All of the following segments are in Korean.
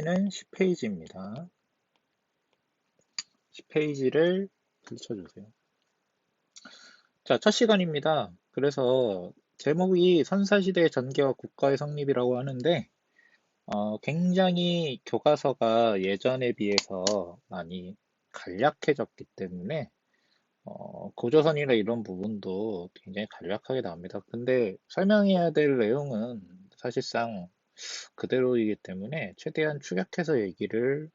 는 10페이지입니다. 10페이지를 펼쳐주세요. 자, 첫 시간입니다. 그래서 제목이 선사시대의 전개와 국가의 성립이라고 하는데 굉장히 교과서가 예전에 비해서 많이 간략해졌기 때문에 고조선이나 이런 부분도 굉장히 간략하게 나옵니다. 근데 설명해야 될 내용은 사실상 그대로이기 때문에 최대한 축약해서 얘기를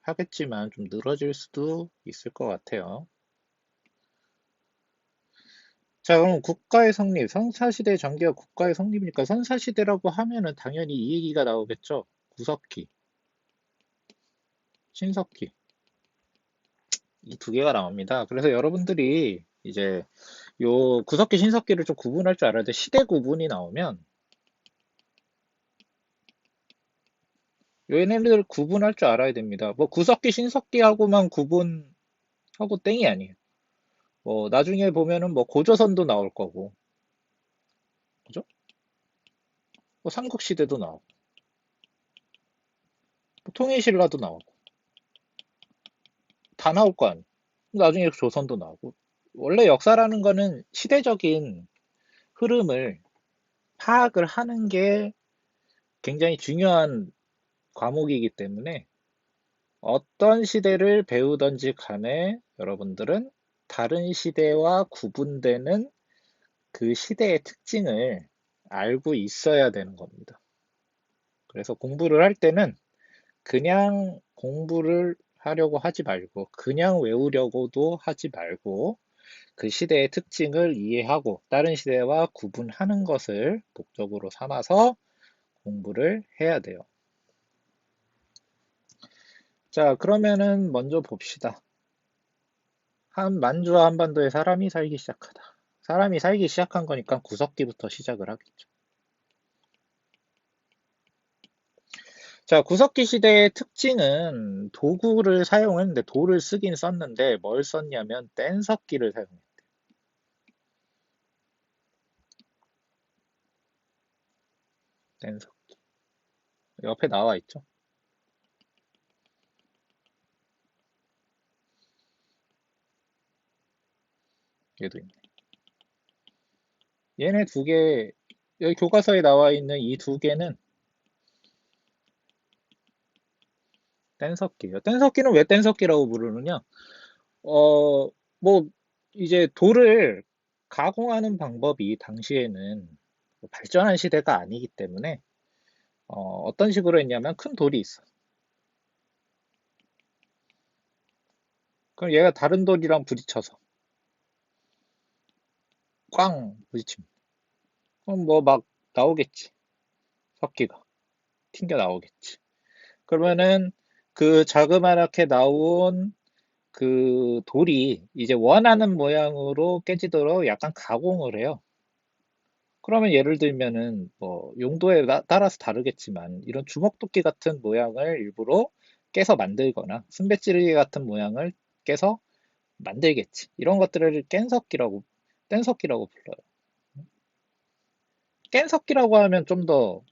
하겠지만 좀 늘어질 수도 있을 것 같아요. 자, 그럼 국가의 성립, 선사시대 전개와 국가의 성립이니까 선사시대라고 하면은 당연히 이 얘기가 나오겠죠. 구석기, 신석기. 이 두 개가 나옵니다. 그래서 여러분들이 이제 요 구석기, 신석기를 좀 구분할 줄 알아야 돼. 시대 구분이 나오면 얘네들 구분할 줄 알아야 됩니다. 뭐 구석기, 신석기하고만 구분하고 땡이 아니에요. 뭐 나중에 보면은 뭐 고조선도 나올 거고, 그죠? 뭐 삼국시대도 나오고, 뭐 통일신라도 나오고, 다 나올 거 아니에요. 나중에 조선도 나오고. 원래 역사라는 거는 시대적인 흐름을 파악을 하는 게 굉장히 중요한 과목이기 때문에 어떤 시대를 배우던지 간에 여러분들은 다른 시대와 구분되는 그 시대의 특징을 알고 있어야 되는 겁니다. 그래서 공부를 할 때는 그냥 공부를 하려고 하지 말고, 그냥 외우려고도 하지 말고, 그 시대의 특징을 이해하고 다른 시대와 구분하는 것을 목적으로 삼아서 공부를 해야 돼요. 자, 그러면은 먼저 봅시다. 만주와 한반도에 사람이 살기 시작하다. 사람이 살기 시작한 거니까 구석기부터 시작을 하겠죠. 자, 구석기 시대의 특징은 도구를 사용했는데, 돌을 쓰긴 썼는데 뭘 썼냐면 뗀석기를 사용해요. 뗀석기. 옆에 나와 있죠. 얘도 있네. 얘네 두 개, 여기 교과서에 나와 있는 이 두 개는 뗀석기예요. 뗀석기는 왜 뗀석기라고 부르느냐? 뭐 이제 돌을 가공하는 방법이 당시에는 발전한 시대가 아니기 때문에 어떤 식으로 했냐면 큰 돌이 있어. 그럼 얘가 다른 돌이랑 부딪혀서 꽝 부딪힙니다. 그럼 뭐 막 나오겠지. 석기가 튕겨 나오겠지. 그러면은 그 자그마하게 나온 그 돌이 이제 원하는 모양으로 깨지도록 약간 가공을 해요. 그러면 예를 들면은 뭐 용도에 따라서 다르겠지만 이런 주먹도끼 같은 모양을 일부러 깨서 만들거나 순배찌르기 같은 모양을 깨서 만들겠지. 이런 것들을 뗀석기라고 불러요. 뗀석기라고 하면 좀 더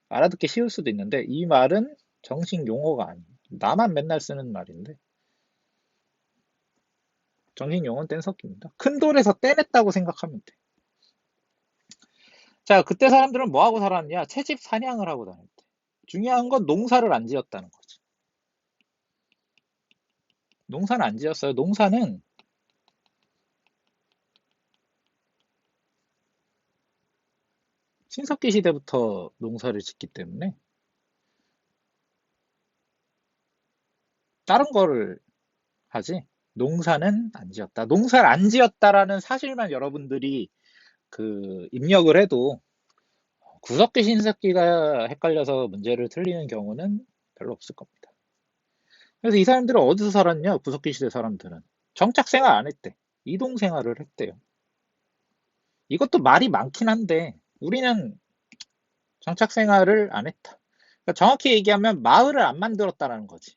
알아듣기 쉬울 수도 있는데 이 말은 정식 용어가 아니에요. 나만 맨날 쓰는 말인데 정식 용어는 뗀석기입니다. 큰 돌에서 떼냈다고 생각하면 돼. 자, 그때 사람들은 뭐 하고 살았냐? 채집 사냥을 하고 다녔대. 중요한 건 농사를 안 지었다는 거지. 농사는 안 지었어요. 농사는 신석기 시대부터 농사를 짓기 때문에 다른 거를 하지. 농사는 안 지었다. 농사를 안 지었다라는 사실만 여러분들이 그 입력을 해도 구석기 신석기가 헷갈려서 문제를 틀리는 경우는 별로 없을 겁니다. 그래서 이 사람들은 어디서 살았냐? 구석기 시대 사람들은 정착 생활 안 했대. 이동 생활을 했대요. 이것도 말이 많긴 한데 우리는 정착 생활을 안 했다. 그러니까 정확히 얘기하면 마을을 안 만들었다는 거지.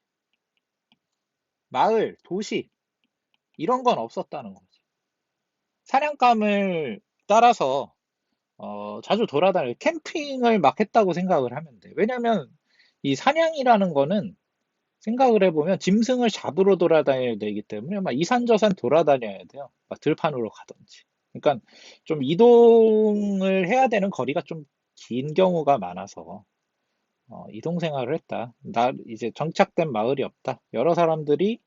마을, 도시 이런 건 없었다는 거지. 사냥감을 따라서 자주 돌아다니고 캠핑을 막 했다고 생각을 하면 돼. 왜냐면 이 사냥이라는 거는 생각을 해보면 짐승을 잡으러 돌아다녀야 되기 때문에 막 이산저산 돌아다녀야 돼요. 막 들판으로 가든지. 그러니까 좀 이동을 해야 되는 거리가 좀 긴 경우가 많아서 이동 생활을 했다. 나 이제 정착된 마을이 없다. 여러 사람들이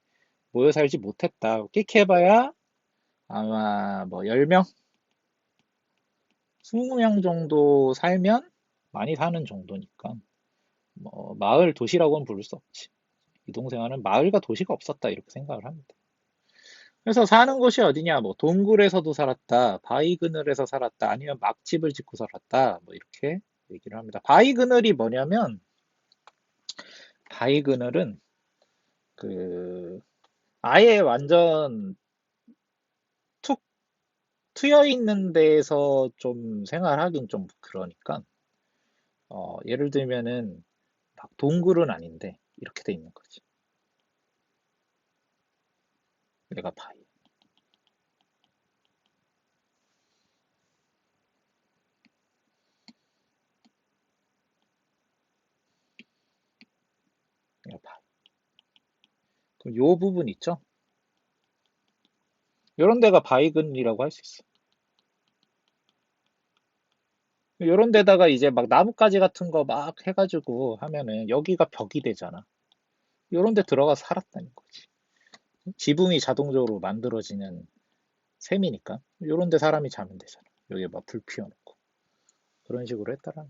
모여 살지 못했다. 끽해봐야 아마 뭐 10명, 20명 정도 살면 많이 사는 정도니까 뭐 마을 도시라고는 부를 수 없지. 이동 생활은 마을과 도시가 없었다 이렇게 생각을 합니다. 그래서 사는 곳이 어디냐? 뭐 동굴에서도 살았다, 바위 그늘에서 살았다, 아니면 막집을 짓고 살았다, 뭐 이렇게 얘기를 합니다. 바위 그늘이 뭐냐면 바위 그늘은 그 아예 완전 툭 트여 있는 데에서 좀 생활하긴 좀 그러니까 예를 들면은 막 동굴은 아닌데 이렇게 돼 있는 거지. 얘가 바위, 얘가 바위. 그럼 요 부분 있죠? 요런 데가 바위 그늘이라고 할 수 있어. 요런 데다가 이제 막 나뭇가지 같은 거 막 해가지고 하면은 여기가 벽이 되잖아. 요런 데 들어가서 살았다는 거지. 지붕이 자동적으로 만들어지는 셈이니까. 요런 데 사람이 자면 되잖아. 여기 막 불 피워놓고. 그런 식으로 했더라.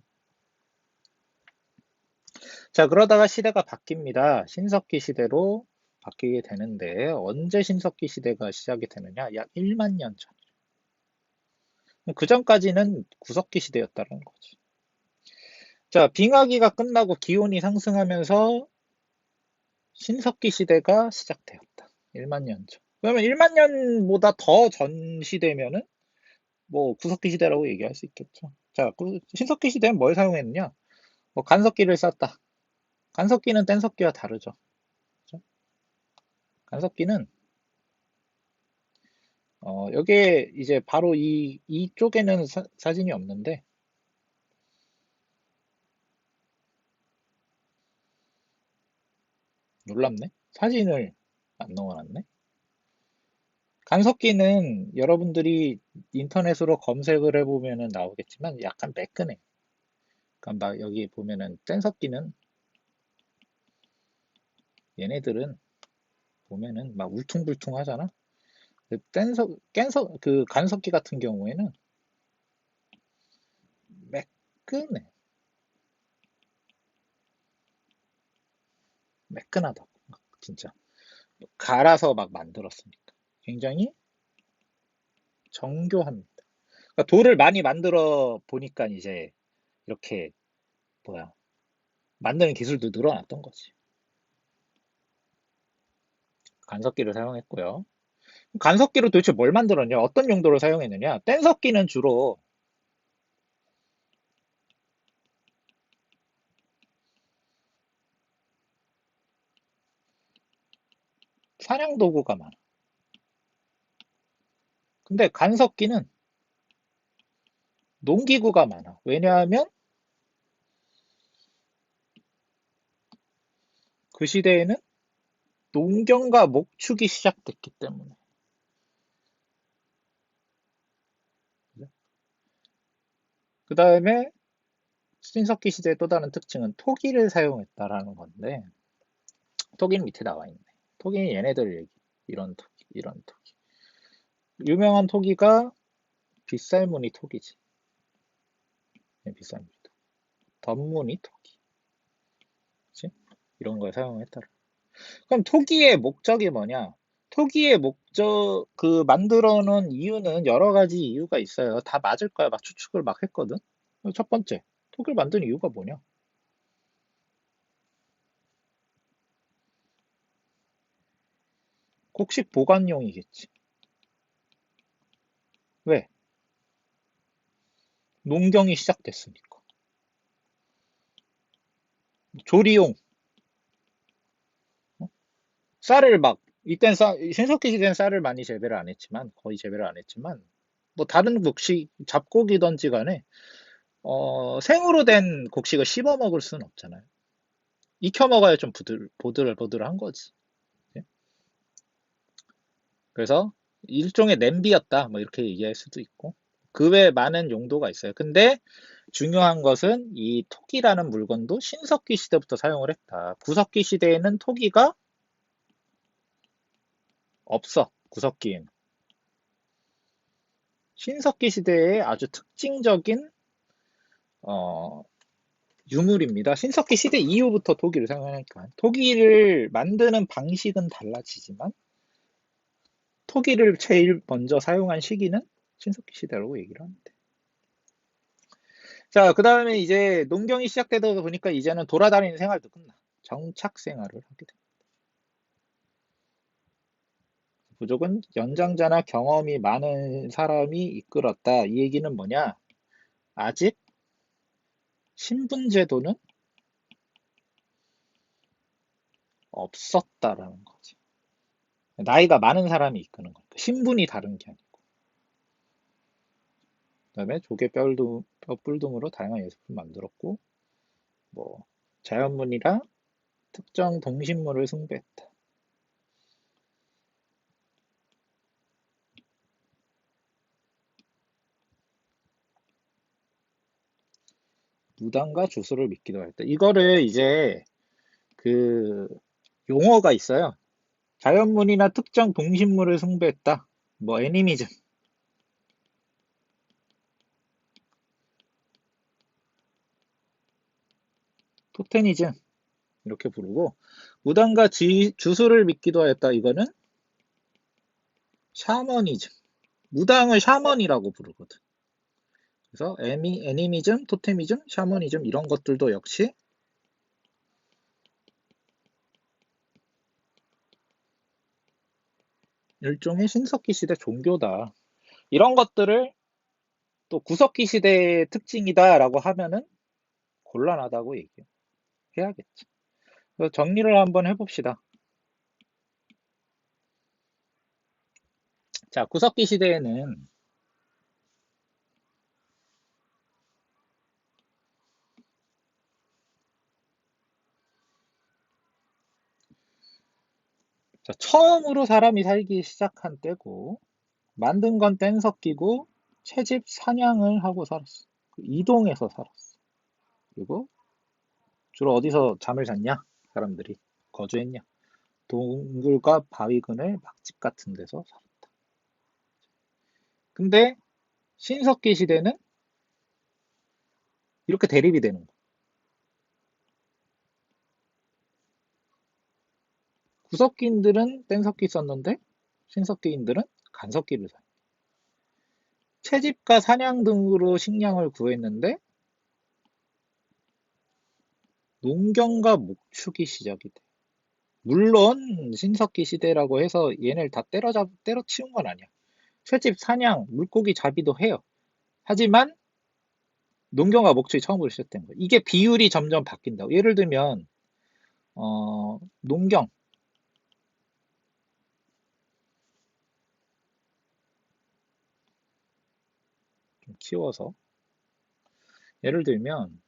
자, 그러다가 시대가 바뀝니다. 신석기 시대로 바뀌게 되는데, 언제 신석기 시대가 시작이 되느냐? 약 1만 년 전. 그 전까지는 구석기 시대였다는 거지. 자, 빙하기가 끝나고 기온이 상승하면서 신석기 시대가 시작되었다. 1만 년 전. 그러면 1만 년보다 더 전 시대면은 뭐 구석기 시대라고 얘기할 수 있겠죠. 자, 신석기 시대는 뭘 사용했느냐? 뭐 간석기를 썼다. 간석기는 뗀석기와 다르죠. 그죠? 간석기는 여기에 이제 바로 이쪽에는 사진이 없는데 놀랍네. 사진을 안 넣어놨네. 간석기는 여러분들이 인터넷으로 검색을 해보면은 나오겠지만 약간 매끈해. 그러니까 막 여기 보면은 뗀석기는 얘네들은 보면은 막 울퉁불퉁 하잖아. 그 간석기 같은 경우에는 매끈해. 매끈하다. 진짜. 갈아서 막 만들었으니까. 굉장히 정교합니다. 그러니까 돌을 많이 만들어 보니까 이제 이렇게 뭐야 만드는 기술도 늘어났던 거지. 간석기를 사용했고요. 간석기로 도대체 뭘 만들었냐? 어떤 용도로 사용했느냐? 뗀석기는 주로 사냥 도구가 많아. 근데 간석기는 농기구가 많아. 왜냐하면 그 시대에는 농경과 목축이 시작됐기 때문에. 그 다음에 신석기 시대의 또 다른 특징은 토기를 사용했다라는 건데, 토기는 밑에 나와 있네. 토기는 얘네들 얘기. 이런 토기, 이런 토기. 유명한 토기가 빗살무늬 토기지. 네, 빗살무늬 토기. 덧무늬 토기. 그치? 이런 걸 사용했더라. 그럼 토기의 목적이 뭐냐? 토기의 목적, 만들어 놓은 이유는 여러 가지 이유가 있어요. 다 맞을 거야. 막 추측을 막 했거든. 첫 번째, 토기를 만든 이유가 뭐냐? 곡식 보관용이겠지. 왜? 농경이 시작됐으니까. 조리용, 어? 쌀을 막, 신석기 시대는 쌀을 많이 재배를 안 했지만, 거의 재배를 안 했지만, 뭐 다른 곡식, 잡곡이든지 간에, 생으로 된 곡식을 씹어 먹을 수는 없잖아요. 익혀 먹어야 좀 보들보들한 거지. 예? 그래서 일종의 냄비였다. 뭐 이렇게 얘기할 수도 있고. 그 외에 많은 용도가 있어요. 근데 중요한 것은 이 토기라는 물건도 신석기 시대부터 사용을 했다. 구석기 시대에는 토기가 없어. 구석기에는. 신석기 시대에 아주 특징적인 어, 유물입니다. 신석기 시대 이후부터 토기를 사용하니까 토기를 만드는 방식은 달라지지만 토기를 제일 먼저 사용한 시기는 신석기 시대라고 얘기를 합니다. 자, 그 다음에 이제 농경이 시작되다 보니까 이제는 돌아다니는 생활도 끝나. 정착 생활을 하게 돼. 부족은 연장자나 경험이 많은 사람이 이끌었다. 이 얘기는 뭐냐? 아직 신분제도는 없었다라는 거지. 나이가 많은 사람이 이끄는 거니까. 신분이 다른 게 아니고. 그다음에 조개 뼈불 등으로 다양한 예술품 만들었고, 뭐 자연문이랑 특정 동식물을 숭배했다. 무당과 주술을 믿기도 했다. 이거를 이제 그 용어가 있어요. 자연문이나 특정 동식물을 숭배했다. 뭐 애니미즘, 토테니즘 이렇게 부르고 무당과 주술을 믿기도 하였다. 이거는 샤머니즘. 무당을 샤먼이라고 부르거든. 그래서 애니미즘, 토테미즘, 샤머니즘 이런 것들도 역시 일종의 신석기 시대 종교다. 이런 것들을 또 구석기 시대의 특징이다라고 하면은 곤란하다고 얘기해야겠지. 그래서 정리를 한번 해봅시다. 자, 구석기 시대에는 자, 처음으로 사람이 살기 시작한 때고 만든 건 뗀석기고 채집 사냥을 하고 살았어. 이동해서 살았어. 그리고 주로 어디서 잠을 잤냐? 사람들이 거주했냐? 동굴과 바위근을 막집 같은 데서 살았다. 근데 신석기 시대는 이렇게 대립이 되는 거야. 구석기인들은 뗀석기 썼는데 신석기인들은 간석기를 사. 채집과 사냥 등으로 식량을 구했는데 농경과 목축이 시작이 돼. 물론 신석기 시대라고 해서 얘네를 다 때려치운 건 아니야. 채집, 사냥, 물고기 잡이도 해요. 하지만 농경과 목축이 처음으로 시작된 거야. 이게 비율이 점점 바뀐다고. 예를 들면 농경 좀 키워서 예를 들면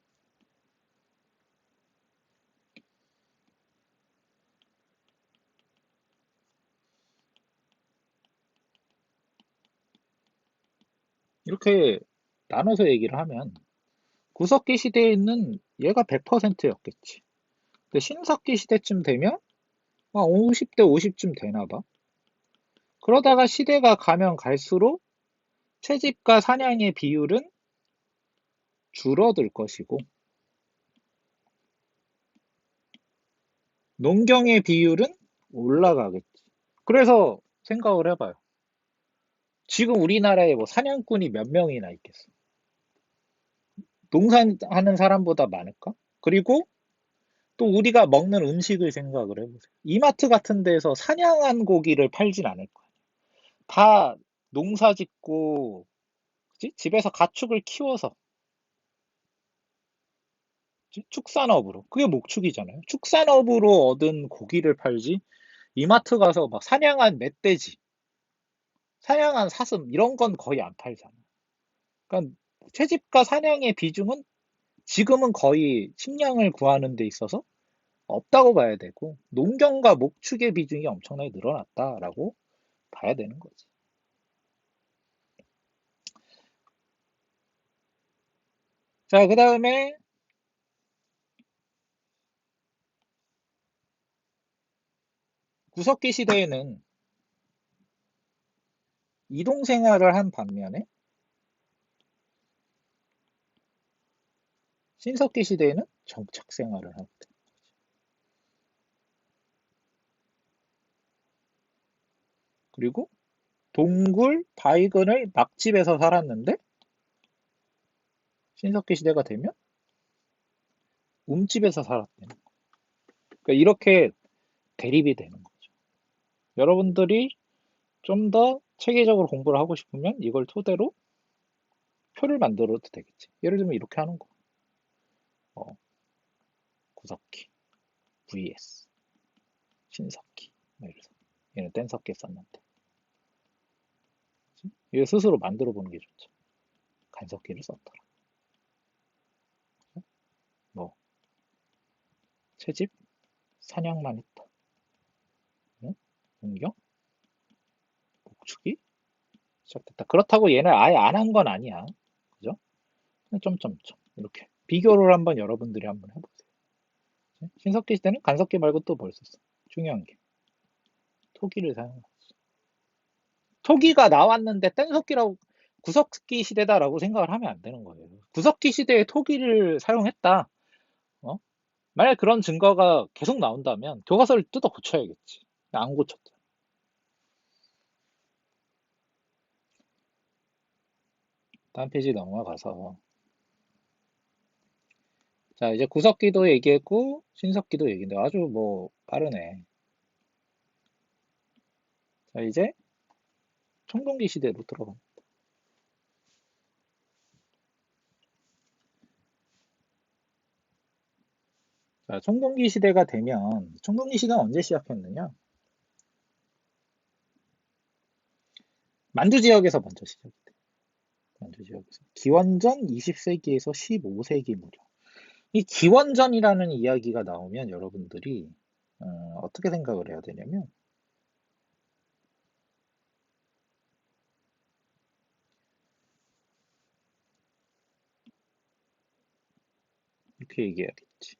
이렇게 나눠서 얘기를 하면 구석기 시대에는 얘가 100%였겠지. 근데 신석기 시대쯤 되면 50대 50쯤 되나 봐. 그러다가 시대가 가면 갈수록 채집과 사냥의 비율은 줄어들 것이고 농경의 비율은 올라가겠지. 그래서 생각을 해봐요. 지금 우리나라에 뭐 사냥꾼이 몇 명이나 있겠어? 농사하는 사람보다 많을까? 그리고 또 우리가 먹는 음식을 생각을 해보세요. 이마트 같은 데서 사냥한 고기를 팔진 않을 거야. 다 농사 짓고 그치? 집에서 가축을 키워서 그치? 축산업으로 그게 목축이잖아요. 축산업으로 얻은 고기를 팔지 이마트 가서 막 사냥한 멧돼지, 사냥한 사슴 이런 건 거의 안 팔잖아. 그러니까 채집과 사냥의 비중은 지금은 거의 식량을 구하는 데 있어서 없다고 봐야 되고, 농경과 목축의 비중이 엄청나게 늘어났다라고 봐야 되는 거지. 자, 그 다음에 구석기 시대에는 이동 생활을 한 반면에 신석기 시대에는 정착 생활을 하게 돼. 그리고 동굴, 바위근을 막집에서 살았는데 신석기 시대가 되면 움집에서 살았대요. 그러니까 이렇게 대립이 되는 거죠. 여러분들이 좀 더 체계적으로 공부를 하고 싶으면 이걸 토대로 표를 만들어도 되겠지. 예를 들면 이렇게 하는 거. 구석기, vs, 신석기. 이래서 얘는 뗀석기 썼는데. 얘 스스로 만들어 보는 게 좋죠. 간석기를 썼더라. 뭐, 채집, 사냥만 했다. 농경, 목축이 시작됐다. 그렇다고 얘는 아예 안 한 건 아니야. 그죠? 점점점. 이렇게. 비교를 한번 여러분들이 한번 해보세요. 신석기 시대는 간석기 말고 또 뭘 썼어? 중요한 게. 토기를 사용했어. 토기가 나왔는데 뗀석기라고 구석기 시대다라고 생각을 하면 안 되는 거예요. 구석기 시대에 토기를 사용했다. 어? 만약 그런 증거가 계속 나온다면 교과서를 뜯어 고쳐야겠지. 안 고쳤죠. 다음 페이지 넘어가서 자 이제 구석기도 얘기했고 신석기도 얘기인데 아주 뭐 빠르네. 자 이제 청동기 시대로 들어갑니다. 자 청동기 시대가 되면 청동기 시대는 언제 시작했느냐? 만주 지역에서 먼저 시작이 돼. 만주 지역에서 기원전 20세기에서 15세기 무렵. 이 기원전이라는 이야기가 나오면 여러분들이 어떻게 생각을 해야 되냐면 이렇게 얘기해야겠지.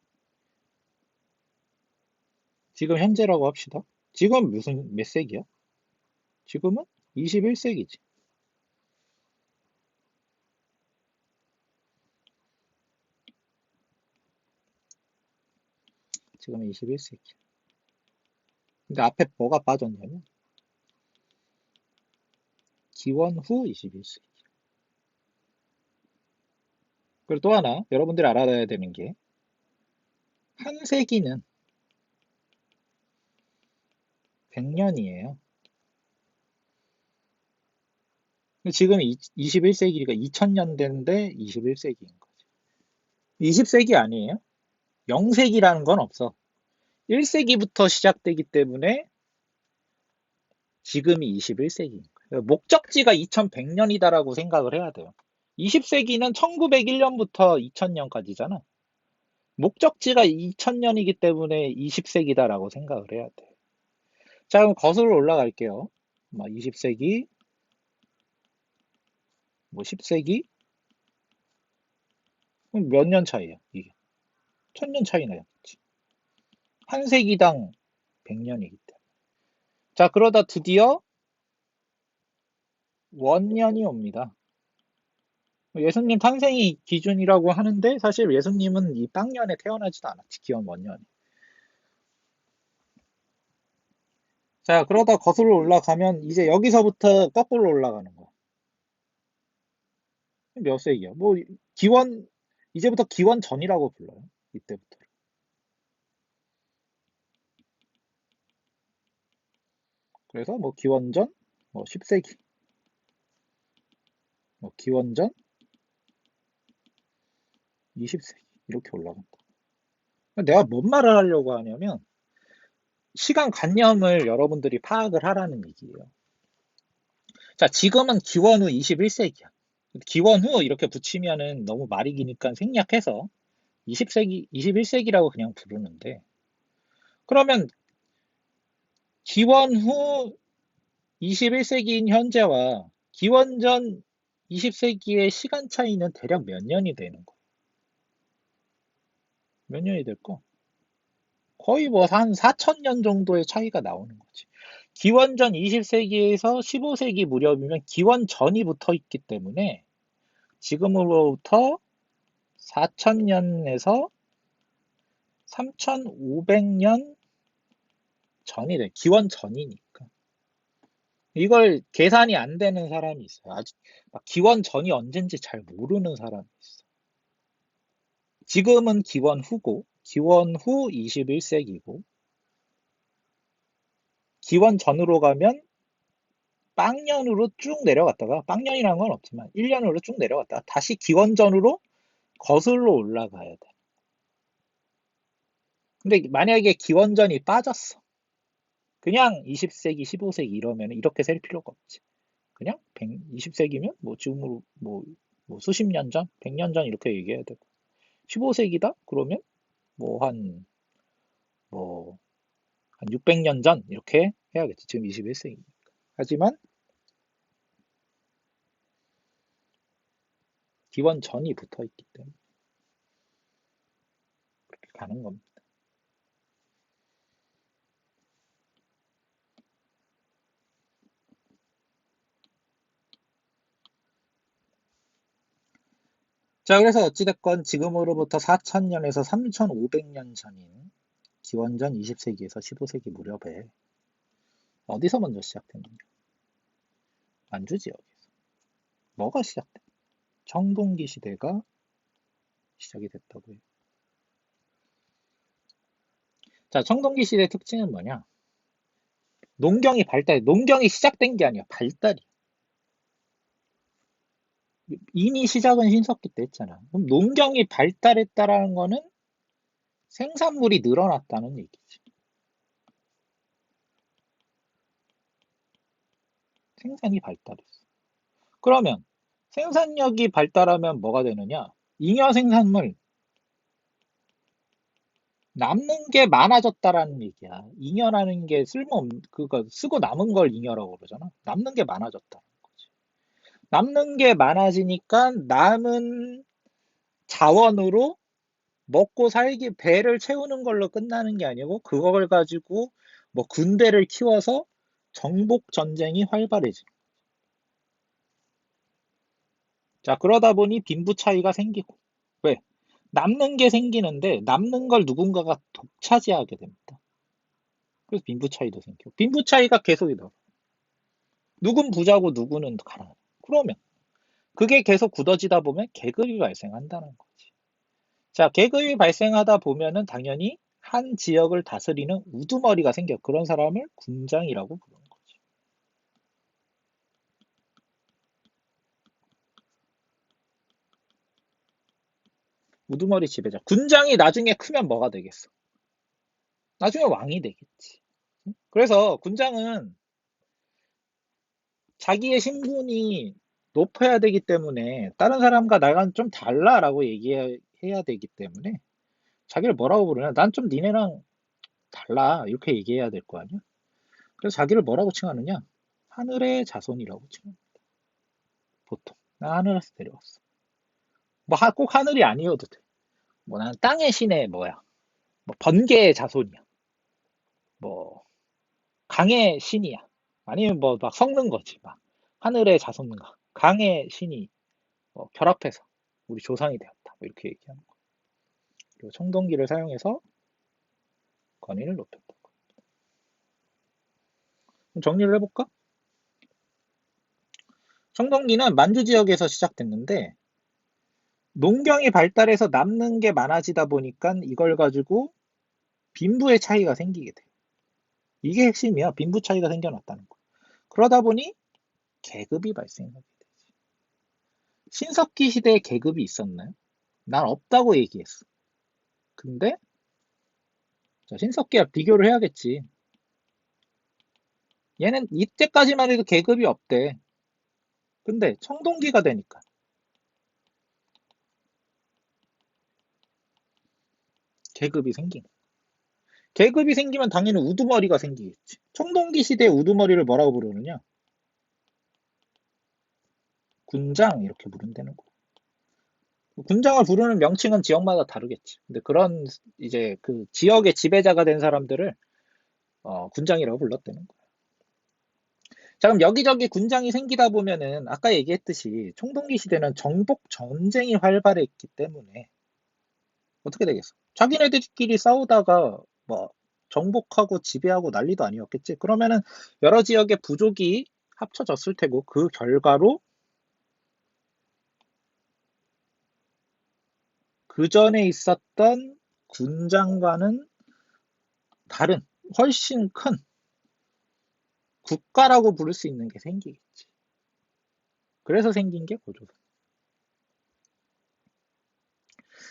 지금 현재라고 합시다. 지금 무슨 몇 세기야? 지금은 21세기지. 지금은 21세기. 근데 앞에 뭐가 빠졌냐면 기원 후 21세기. 그리고 또 하나 여러분들이 알아야 되는 게 한 세기는 100년이에요. 지금 21세기가 2000년대인데 21세기인 거지. 20세기 아니에요? 0세기라는 건 없어. 1세기부터 시작되기 때문에 지금이 21세기인 거예요. 목적지가 2100년이다라고 생각을 해야 돼요. 20세기는 1901년부터 2000년까지잖아. 목적지가 2000년이기 때문에 20세기다라고 생각을 해야 돼. 자, 그럼 거슬러 올라갈게요. 20세기, 10세기? 몇 년 차이야, 이게? 1000년 차이 나겠지. 한 세기당 100년이기 때문에. 자, 그러다 드디어 원년이 옵니다. 예수님 탄생이 기준이라고 하는데 사실 예수님은 이 빵년에 태어나지도 않았지. 기원 원년이. 자, 그러다 거슬러 올라가면 이제 여기서부터 거꾸로 올라가는 거야. 몇 세기야? 기원 이제부터 기원 전이라고 불러요. 이때부터. 그래서 기원전 10세기. 기원전 20세기 이렇게 올라간다. 내가 뭔 말을 하려고 하냐면 시간 관념을 여러분들이 파악을 하라는 얘기예요. 자, 지금은 기원 후 21세기야. 기원 후 이렇게 붙이면은 너무 말이 기니까 생략해서 20세기, 21세기라고 그냥 부르는데 그러면 기원 후 21세기인 현재와 기원 전 20세기의 시간 차이는 대략 몇 년이 되는 거야? 몇 년이 될까? 거의 뭐 한 4천년 정도의 차이가 나오는 거지. 기원 전 20세기에서 15세기 무렵이면 기원 전이 붙어 있기 때문에 지금으로부터 4천년에서 3,500년 전이 돼. 기원 전이니까. 이걸 계산이 안 되는 사람이 있어요. 아직 막 기원 전이 언젠지 잘 모르는 사람이 있어. 지금은 기원 후고, 기원 후 21세기고, 기원 전으로 가면 빵년으로 쭉 내려갔다가, 빵년이라는 건 없지만 1년으로 쭉 내려갔다가 다시 기원 전으로 거슬러 올라가야 돼. 근데 만약에 기원 전이 빠졌어. 그냥 20세기, 15세기 이러면 이렇게 셀 필요가 없지. 그냥 20세기면 뭐 지금으로 뭐 수십 년 전, 100년 전 이렇게 얘기해야 되고 15세기다? 그러면 뭐 한 600년 전 이렇게 해야겠지. 지금 21세기니까. 하지만 기원 전이 붙어 있기 때문에 그렇게 가는 겁니다. 자, 그래서 어찌됐건 지금으로부터 4천년에서 3,500년 전인 기원전 20세기에서 15세기 무렵에 어디서 먼저 시작됐느냐? 만주 지역에서. 뭐가 시작돼? 청동기 시대가 시작이 됐다고 해요. 자, 청동기 시대 특징은 뭐냐? 농경이 시작된 게 아니야. 발달이. 이미 시작은 신석기 때 했잖아. 그럼 농경이 발달했다라는 거는 생산물이 늘어났다는 얘기지. 생산이 발달했어. 그러면 생산력이 발달하면 뭐가 되느냐? 잉여 생산물, 남는 게 많아졌다라는 얘기야. 잉여라는 게 그거 쓰고 남은 걸 잉여라고 그러잖아. 남는 게 많아졌다. 남는 게 많아지니까 남은 자원으로 먹고 살기, 배를 채우는 걸로 끝나는 게 아니고, 그걸 가지고 뭐 군대를 키워서 정복 전쟁이 활발해지. 자, 그러다 보니 빈부 차이가 생기고. 왜? 남는 게 생기는데, 남는 걸 누군가가 독차지하게 됩니다. 그래서 빈부 차이도 생기고. 빈부 차이가 계속 이더. 누군 부자고 누구는 가난. 그러면 그게 계속 굳어지다 보면 계급이 발생한다는 거지. 자, 계급이 발생하다 보면은 당연히 한 지역을 다스리는 우두머리가 생겨. 그런 사람을 군장이라고 부르는 거지. 우두머리 지배자. 군장이 나중에 크면 뭐가 되겠어? 나중에 왕이 되겠지. 그래서 군장은 자기의 신분이 높아야 되기 때문에 다른 사람과 나랑 좀 달라라고 얘기해야 되기 때문에 자기를 뭐라고 부르냐? 난 좀 니네랑 달라. 이렇게 얘기해야 될 거 아니야? 그래서 자기를 뭐라고 칭하느냐? 하늘의 자손이라고 칭합니다. 보통. 나 하늘에서 내려왔어. 뭐 꼭 하늘이 아니어도 돼. 뭐 나는 땅의 신의 뭐야? 뭐 번개의 자손이야. 뭐 강의 신이야. 아니면 뭐 막 섞는 거지. 막 하늘의 자손인가. 강의 신이 결합해서 우리 조상이 되었다. 뭐 이렇게 얘기하는 거. 그리고 청동기를 사용해서 권위를 높였다. 그럼 정리를 해볼까? 청동기는 만주 지역에서 시작됐는데 농경이 발달해서 남는 게 많아지다 보니까 이걸 가지고 빈부의 차이가 생기게 돼. 이게 핵심이야. 빈부 차이가 생겨났다는 거. 그러다 보니 계급이 발생하게 되지. 신석기 시대에 계급이 있었나요? 난 없다고 얘기했어. 근데 자, 신석기와 비교를 해야겠지. 얘는 이때까지만 해도 계급이 없대. 근데 청동기가 되니까 계급이 생긴 거야. 계급이 생기면 당연히 우두머리가 생기겠지. 청동기 시대의 우두머리를 뭐라고 부르느냐? 군장 이렇게 부른다는 거. 군장을 부르는 명칭은 지역마다 다르겠지. 근데 그런 이제 그 지역의 지배자가 된 사람들을 군장이라고 불렀다는 거야. 자, 그럼 여기저기 군장이 생기다 보면은 아까 얘기했듯이 청동기 시대는 정복 전쟁이 활발했기 때문에 어떻게 되겠어? 자기네들끼리 싸우다가 뭐 정복하고 지배하고 난리도 아니었겠지. 그러면은 여러 지역의 부족이 합쳐졌을 테고 그 결과로 그 전에 있었던 군장과는 다른 훨씬 큰 국가라고 부를 수 있는 게 생기겠지. 그래서 생긴 게 고조선.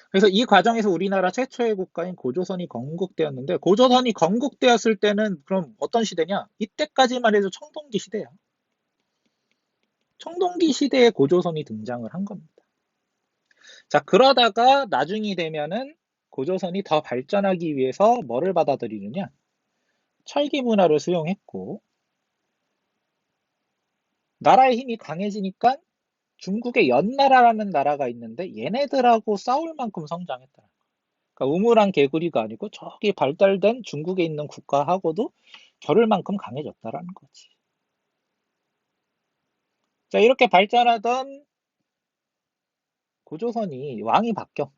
그래서 이 과정에서 우리나라 최초의 국가인 고조선이 건국되었는데 고조선이 건국되었을 때는 그럼 어떤 시대냐? 이때까지만 해도 청동기 시대야. 청동기 시대에 고조선이 등장을 한 겁니다. 자, 그러다가 나중이 되면은 고조선이 더 발전하기 위해서 뭐를 받아들이느냐? 철기 문화를 수용했고 나라의 힘이 강해지니까 중국의 연나라라는 나라가 있는데 얘네들하고 싸울 만큼 성장했다. 그러니까 우물안 개구리가 아니고 저기 발달된 중국에 있는 국가하고도 겨룰 만큼 강해졌다라는 거지. 자, 이렇게 발전하던 고조선이 왕이 바뀌어.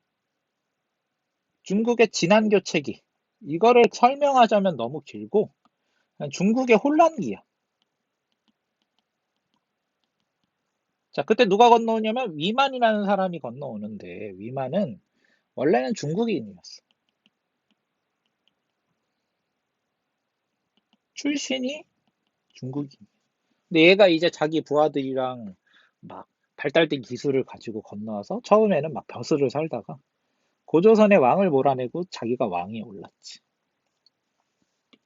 중국의 진안교체기. 이거를 설명하자면 너무 길고 중국의 혼란기야. 자, 그때 누가 건너오냐면 위만이라는 사람이 건너오는데 위만은 원래는 중국인이었어. 출신이 중국인. 근데 얘가 이제 자기 부하들이랑 막 발달된 기술을 가지고 건너와서 처음에는 막 벼슬을 살다가 고조선의 왕을 몰아내고 자기가 왕위에 올랐지.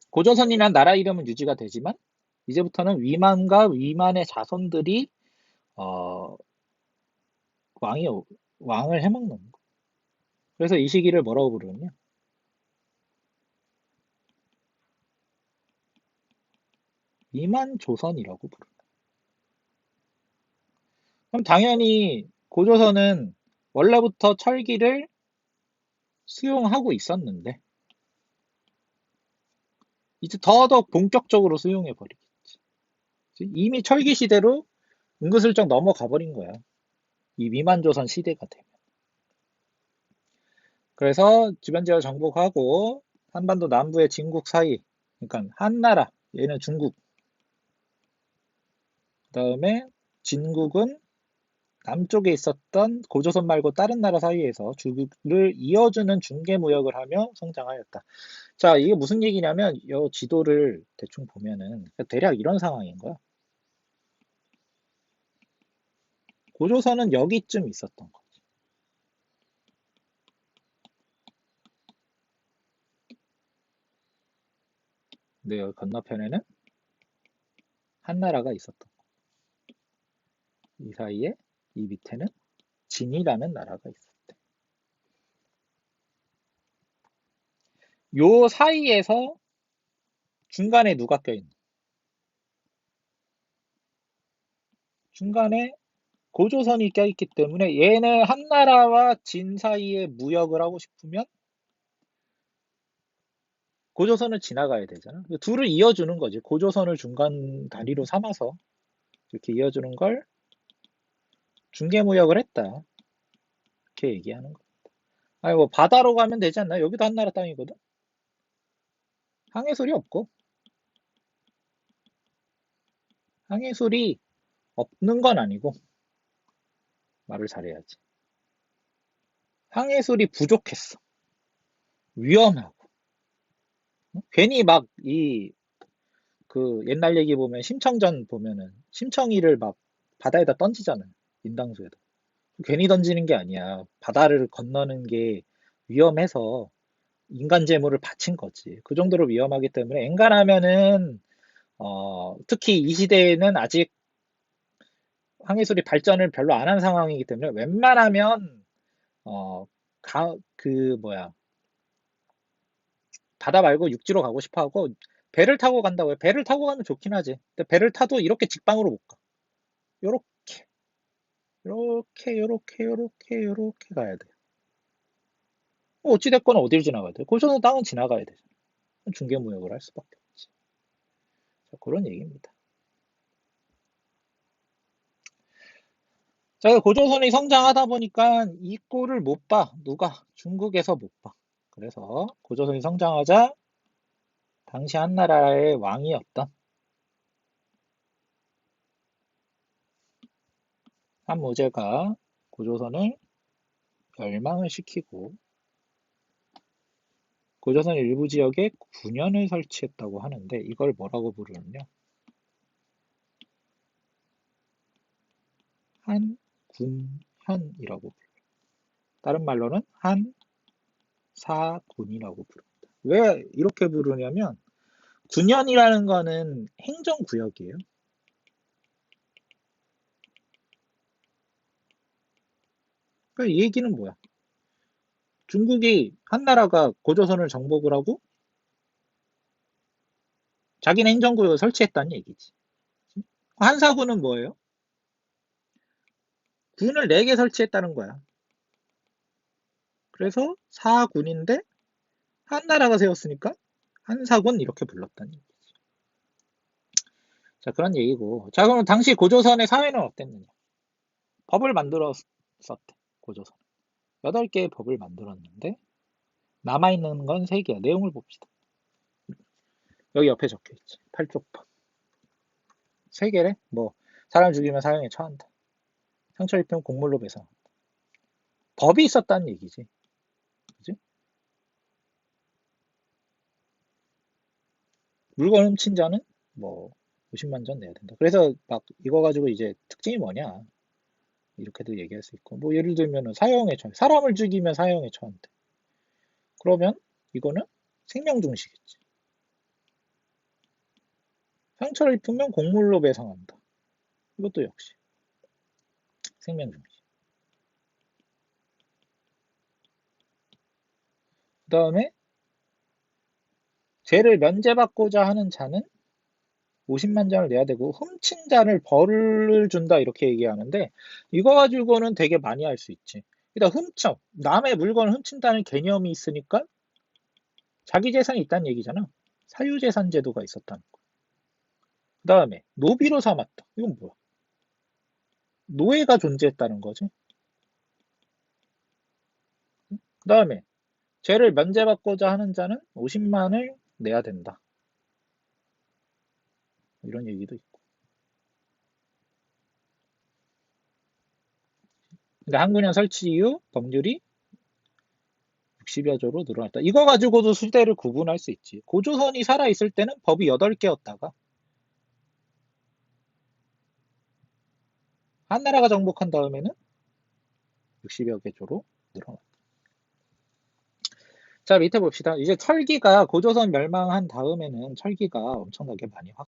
고조선이란 나라 이름은 유지가 되지만 이제부터는 위만과 위만의 자손들이 어, 왕이 왕을 해먹는 거. 그래서 이 시기를 뭐라고 부르느냐? 위만 조선이라고 부르. 그럼 당연히 고조선은 원래부터 철기를 수용하고 있었는데 이제 더더욱 본격적으로 수용해 버리겠지. 이미 철기 시대로 은근슬쩍 넘어가 버린 거야. 이 위만조선 시대가 되면. 그래서 주변 지역을 정복하고 한반도 남부의 진국 사이, 그러니까 한나라, 얘는 중국. 그다음에 진국은 남쪽에 있었던 고조선 말고 다른 나라 사이에서 중국을 이어주는 중개 무역을 하며 성장하였다. 자, 이게 무슨 얘기냐면 이 지도를 대충 보면은 대략 이런 상황인 거야. 고조선은 여기쯤 있었던 거. 근데 여기 건너편에는 한나라가 있었던 거. 이 사이에 이 밑에는 진이라는 나라가 있었대. 요 사이에서 중간에 누가 껴있는? 중간에 고조선이 껴있기 때문에 얘네 한나라와 진 사이에 무역을 하고 싶으면 고조선을 지나가야 되잖아. 둘을 이어주는 거지. 고조선을 중간 다리로 삼아서 이렇게 이어주는 걸 중개무역을 했다. 이렇게 얘기하는 거. 아니 뭐 바다로 가면 되지 않나? 여기도 한나라 땅이거든. 항해술이 없고 항해술이 없는 건 아니고 말을 잘해야지. 항해술이 부족했어. 위험하고. 괜히 막 그 옛날 얘기 보면 심청전 보면은 심청이를 막 바다에다 던지잖아요. 인당수에다. 괜히 던지는 게 아니야. 바다를 건너는 게 위험해서 인간 재물을 바친 거지. 그 정도로 위험하기 때문에 엔간하면은 특히 이 시대에는 아직 항해술이 발전을 별로 안 한 상황이기 때문에 웬만하면 어, 그 뭐야 바다 말고 육지로 가고 싶어 하고 배를 타고 간다고요. 배를 타고 가면 좋긴 하지. 근데 배를 타도 이렇게 직방으로 못 가. 요렇게, 요렇게 가야 돼. 어찌됐건 어딜 지나가야 돼? 고조선 땅은 지나가야 되잖아. 중개무역을 할 수밖에 없지. 자, 그런 얘기입니다. 자, 고조선이 성장하다 보니까 이 꼴을 못 봐. 누가? 중국에서 못 봐. 그래서 고조선이 성장하자 당시 한나라의 왕이었던 한무제가 고조선을 멸망을 시키고 고조선 일부 지역에 군현을 설치했다고 하는데 이걸 뭐라고 부르느냐? 한군현이라고 불러요. 다른 말로는 한사군이라고 부릅니다. 왜 이렇게 부르냐면 군현이라는 거는 행정구역이에요. 그러니까 이 얘기는 뭐야? 중국이 한나라가 고조선을 정복을 하고 자기네 행정구역을 설치했다는 얘기지. 한사군은 뭐예요? 군을 4개 설치했다는 거야. 그래서 사군인데 한나라가 세웠으니까 한사군 이렇게 불렀다는 얘기. 자, 그런 얘기고. 자, 그럼 당시 고조선의 사회는 어땠느냐? 법을 만들었었대, 고조선. 8개의 법을 만들었는데 남아있는 건 3개야. 내용을 봅시다. 여기 옆에 적혀있지. 8쪽법. 3개래? 뭐 사람 죽이면 사형에 처한다. 상처 입히면 곡물로 배상한다. 법이 있었다는 얘기지. 그지? 물건 훔친 자는 뭐 50만 전 내야 된다. 그래서 막 이거 가지고 이제 특징이 뭐냐? 이렇게도 얘기할 수 있고. 뭐 예를 들면 사형에 처해. 사람을 죽이면 사형에 처한대. 그러면 이거는 생명중시겠지. 상처를 입으면 곡물로 배상한다. 이것도 역시 생명중시. 그 다음에 죄를 면제받고자 하는 자는 50만 전을 내야 되고 훔친 자를 벌을 준다 이렇게 얘기하는데 이거 가지고는 되게 많이 할 수 있지. 일단 훔쳐. 남의 물건을 훔친다는 개념이 있으니까 자기 재산이 있다는 얘기잖아. 사유재산 제도가 있었다는 거. 그 다음에 노비로 삼았다. 이건 뭐야? 노예가 존재했다는 거지. 그 다음에 죄를 면제받고자 하는 자는 50만을 내야 된다. 이런 얘기도 있고. 근데 한군현 설치 이후 법률이 60여 조로 늘어났다. 이거 가지고도 수대를 구분할 수 있지. 고조선이 살아있을 때는 법이 8개였다가 한나라가 정복한 다음에는 60여 개 조로 늘어났다. 자, 밑에 봅시다. 이제 철기가 고조선 멸망한 다음에는 철기가 엄청나게 많이 확